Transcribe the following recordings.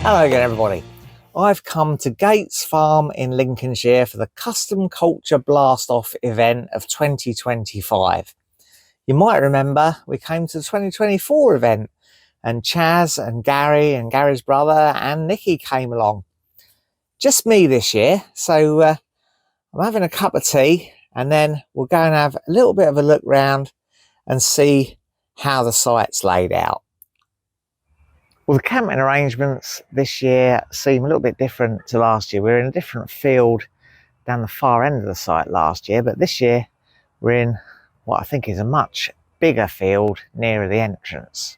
Hello again everybody. I've come to Gates Farm in Lincolnshire for the Kustom Kulture Blast Off event of 2025. You might remember we came to the 2024 event and Chaz and Gary and Gary's brother and Nikki came along. Just me this year, so I'm having a cup of tea and then we'll go and have a little bit of a look round and see how the site's laid out. Well, the camping arrangements this year seem a little bit different to last year. We were in a different field down the far end of the site last year, but this year we're in what I think is a much bigger field nearer the entrance.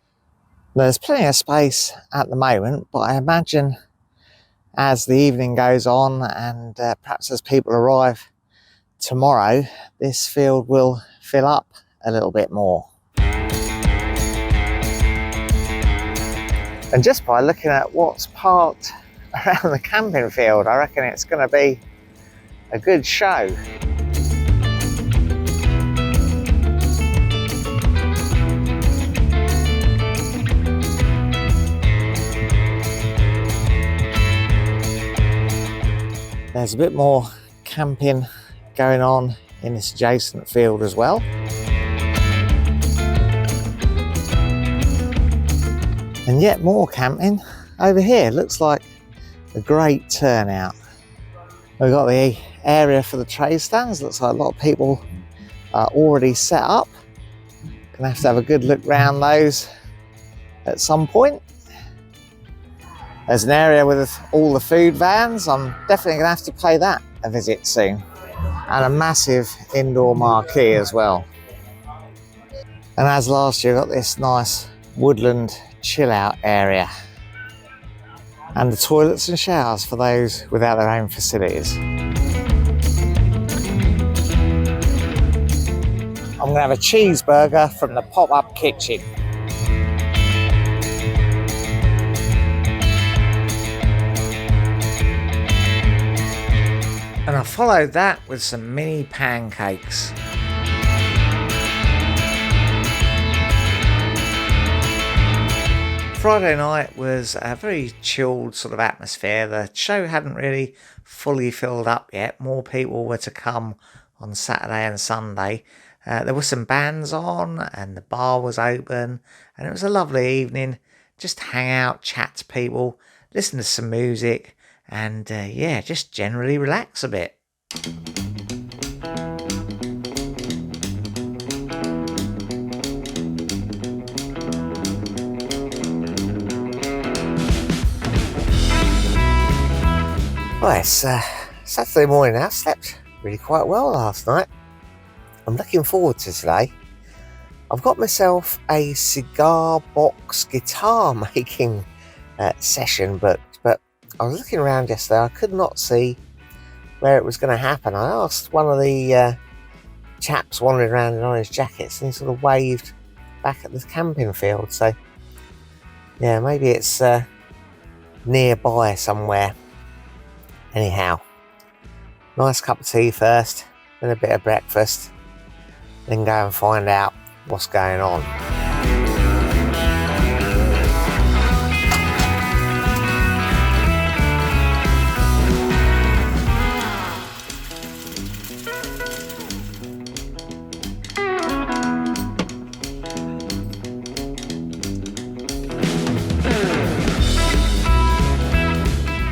There's plenty of space at the moment, but I imagine as the evening goes on and perhaps as people arrive tomorrow, this field will fill up a little bit more. And just by looking at what's parked around the camping field, I reckon it's going to be a good show. There's a bit more camping going on in this adjacent field as well. And yet more camping over here. Looks like a great turnout. We've got the area for the tray stands. Looks like a lot of people are already set up. Gonna have to have a good look round those at some point. There's an area with all the food vans. I'm definitely gonna have to pay that a visit soon. And a massive indoor marquee as well. And as last year, got this nice woodland chill out area and the toilets and showers for those without their own facilities. I'm gonna have a cheeseburger from the pop-up kitchen. And I followed that with some mini pancakes. Friday night was a very chilled sort of atmosphere. The show hadn't really fully filled up yet. More people were to come on Saturday and Sunday. There were some bands on and the bar was open and it was a lovely evening. Just hang out, chat to people, listen to some music and yeah, just generally relax a bit. Well, it's Saturday morning now. Slept really quite well last night. I'm looking forward to today. I've got myself a cigar box guitar making session booked, but I was looking around yesterday. I could not see where it was going to happen. I asked one of the chaps wandering around in orange jackets and he sort of waved back at the camping field. So yeah, maybe it's nearby somewhere. Anyhow, nice cup of tea first, then a bit of breakfast, then go and find out what's going on.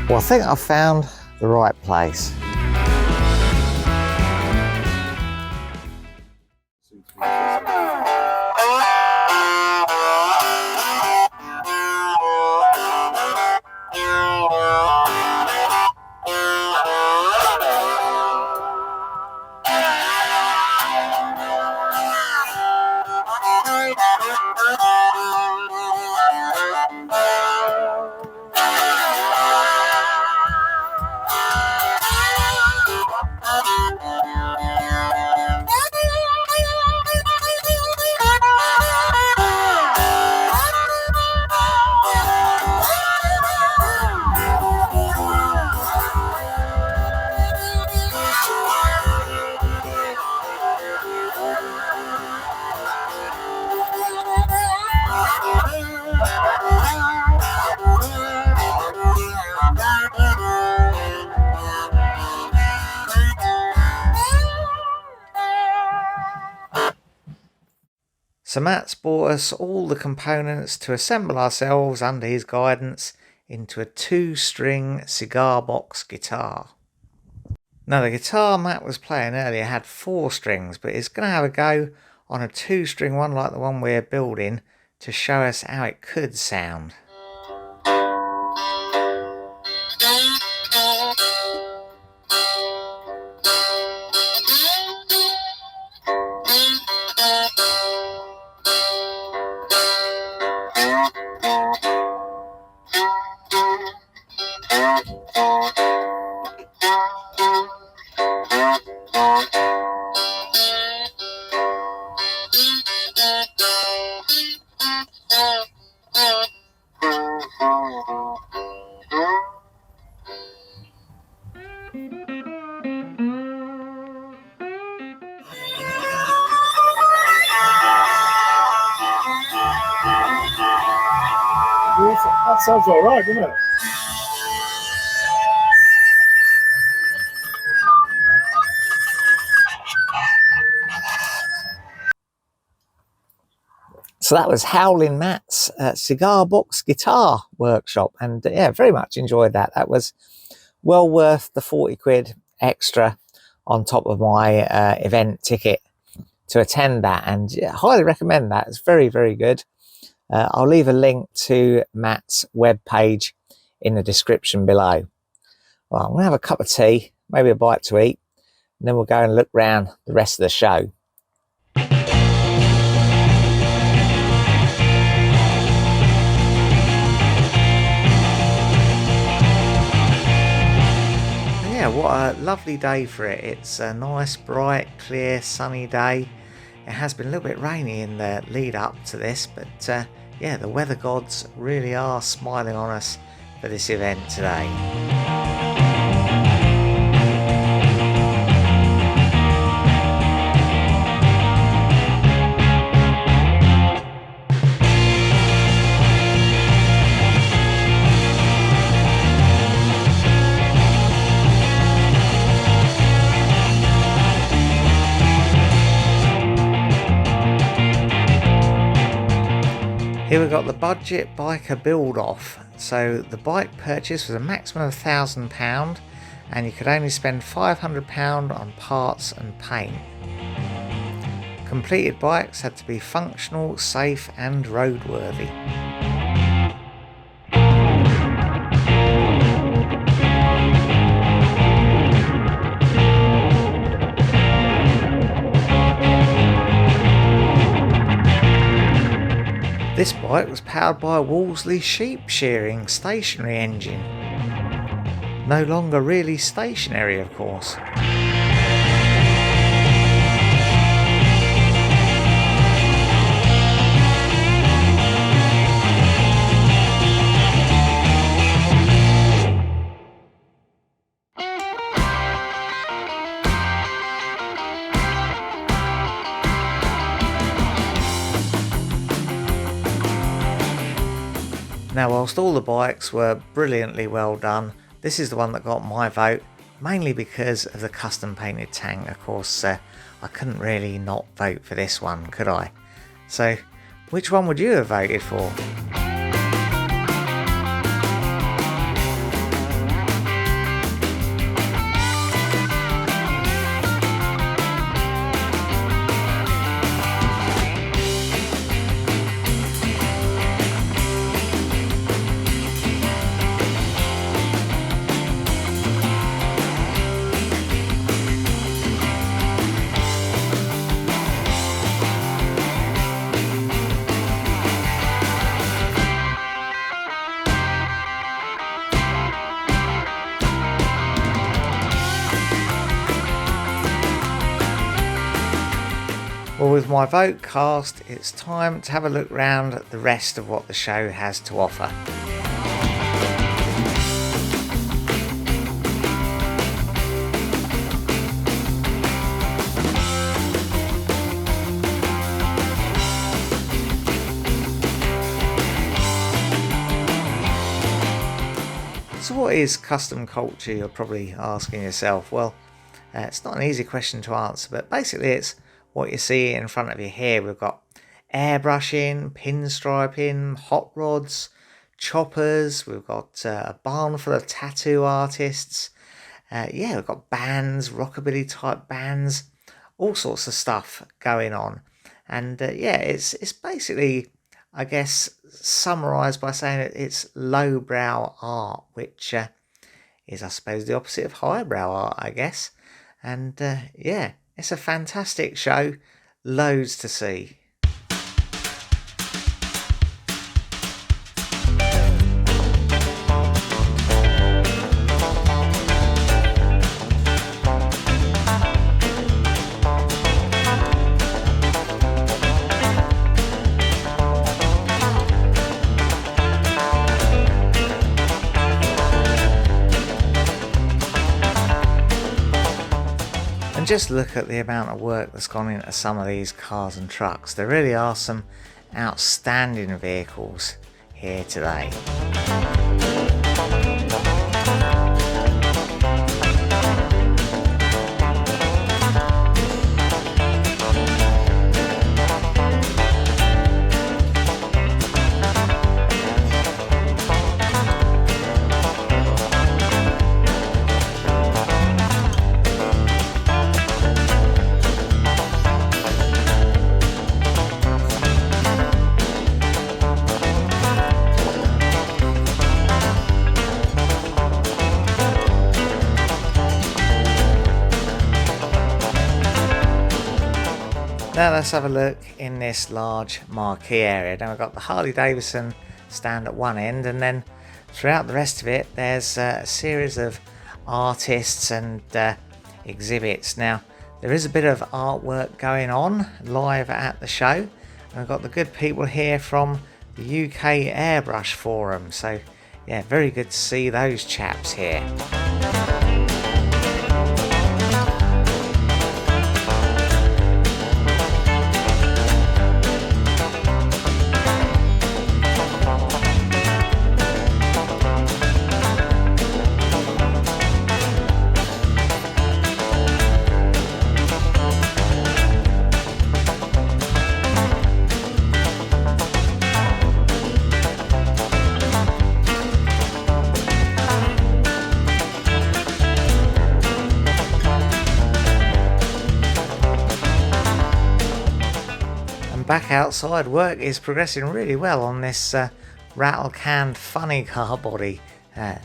Well, I think I've found the right place. So Matt's bought us all the components to assemble ourselves under his guidance into a 2-string cigar box guitar. Now the guitar Matt was playing earlier had 4 strings, but he's going to have a go on a 2-string one like the one we're building to show us how it could sound. That sounds all right, doesn't it? So that was Howlin Matt's cigar box guitar workshop, and yeah, very much enjoyed that. That was well worth the 40 quid extra on top of my event ticket to attend that, and yeah, highly recommend that. It's very, very good. I'll leave a link to Matt's webpage in the description below. Well, I'm going to have a cup of tea, maybe a bite to eat, and then we'll go and look round the rest of the show. Yeah, what a lovely day for it. It's a nice, bright, clear, sunny day. It has been a little bit rainy in the lead up to this, but yeah, the weather gods really are smiling on us for this event today. Here we've got the budget biker build off. So the bike purchase was a maximum of £1,000 and you could only spend £500 on parts and paint. Completed bikes had to be functional, safe and roadworthy. This bike was powered by a Wolseley sheep shearing stationary engine. No longer really stationary, of course. Now, whilst all the bikes were brilliantly well done, this is the one that got my vote, mainly because of the custom painted tank. Of course, I couldn't really not vote for this one, could I? So, which one would you have voted for? Well, with my vote cast, it's time to have a look round at the rest of what the show has to offer. So what is custom culture, you're probably asking yourself? Well, it's not an easy question to answer, but basically it's what you see in front of you here. We've got airbrushing, pinstriping, hot rods, choppers. We've got a barn full of tattoo artists. Yeah, we've got bands, rockabilly type bands, all sorts of stuff going on. And yeah, it's basically, I guess, summarised by saying that it's lowbrow art, which is, I suppose, the opposite of highbrow art, I guess. And yeah, it's a fantastic show, loads to see. Just look at the amount of work that's gone into some of these cars and trucks. There really are some outstanding vehicles here today. Now let's have a look in this large marquee area. Now we've got the Harley Davidson stand at one end, and then throughout the rest of it there's a series of artists and exhibits. Now there is a bit of artwork going on live at the show, and we've got the good people here from the UK Airbrush Forum, so yeah, very good to see those chaps here. Back outside, work is progressing really well on this rattle can funny car body.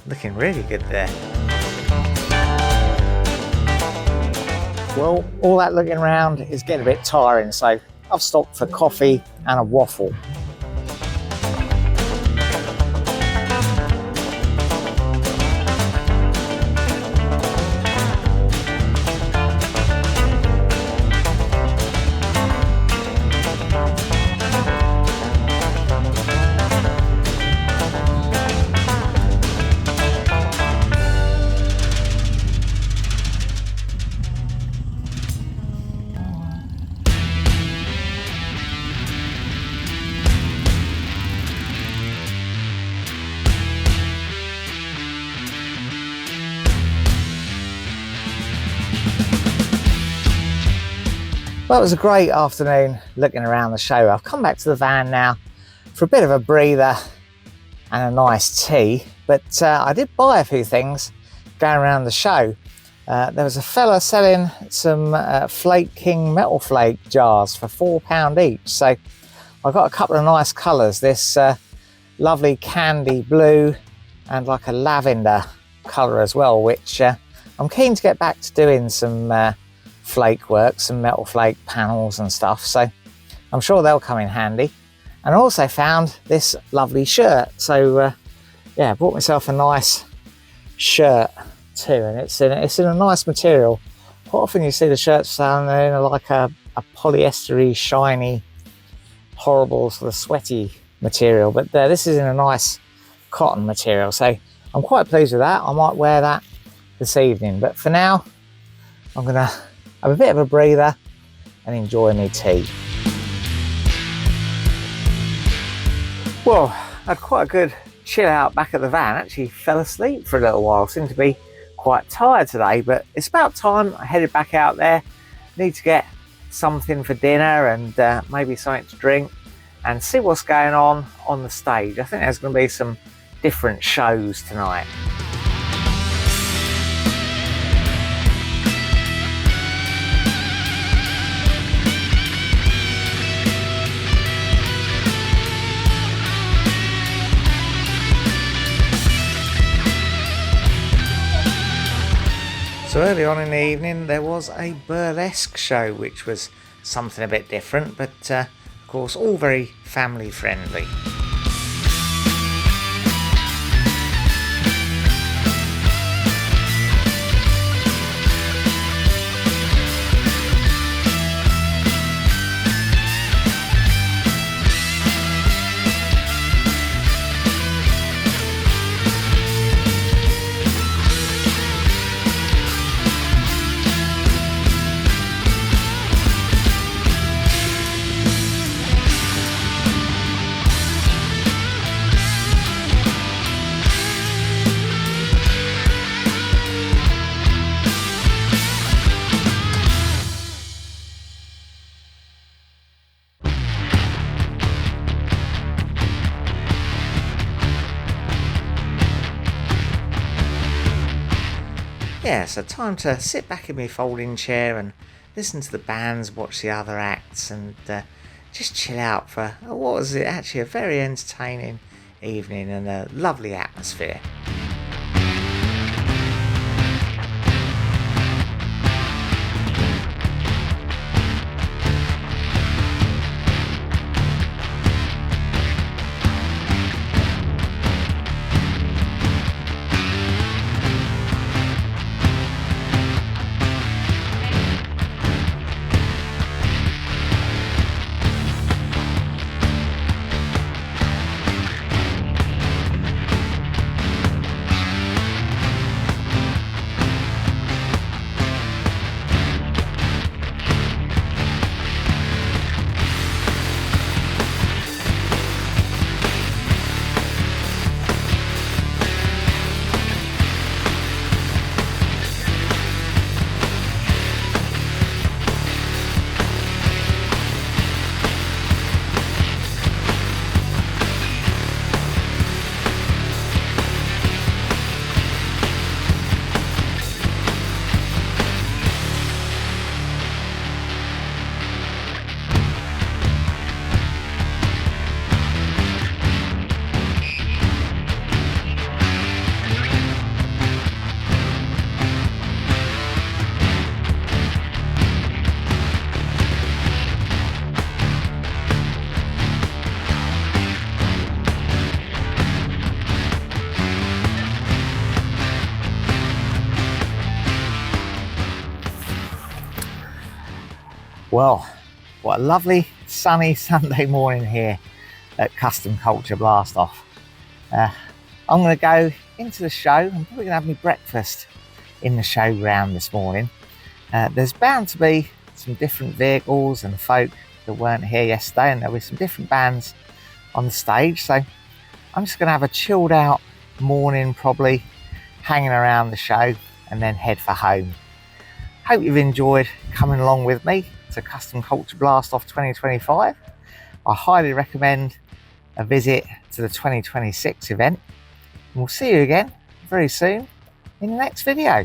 Looking really good there. Well, all that looking around is getting a bit tiring, so I've stopped for coffee and a waffle. Well, it was a great afternoon looking around the show. I've come back to the van now for a bit of a breather and a nice tea, but I did buy a few things going around the show. There was a fella selling some Flake King metal flake jars for £4 each, so I got a couple of nice colours, this lovely candy blue and like a lavender colour as well, which I'm keen to get back to doing some flake work, some metal flake panels and stuff, so I'm sure they'll come in handy. And I also found this lovely shirt, so yeah, I bought myself a nice shirt too, and it's in a nice material. Quite often you see the shirts down there in like a polyestery, shiny, horrible sort of sweaty material, but this is in a nice cotton material, so I'm quite pleased with that. I might wear that this evening, but for now I'm gonna have a bit of a breather and enjoy my tea. Well, I had quite a good chill out back at the van. Actually fell asleep for a little while. Seemed to be quite tired today, but it's about time I headed back out there. Need to get something for dinner and maybe something to drink. and see what's going on the stage. I think there's going to be some different shows tonight. So early on in the evening there was a burlesque show, which was something a bit different, but of course all very family friendly. Yeah, so time to sit back in my folding chair and listen to the bands, watch the other acts, and just chill out for what was actually a very entertaining evening and a lovely atmosphere. Well, what a lovely sunny Sunday morning here at Kustom Kulture Blast Off. I'm going to go into the show. I'm probably going to have my breakfast in the showground this morning. There's bound to be some different vehicles and folk that weren't here yesterday, and there'll be some different bands on the stage. So I'm just going to have a chilled out morning, probably hanging around the show, and then head for home. Hope you've enjoyed coming along with me to Kustom Kulture Blast Off 2025. I highly recommend a visit to the 2026 event. And we'll see you again very soon in the next video.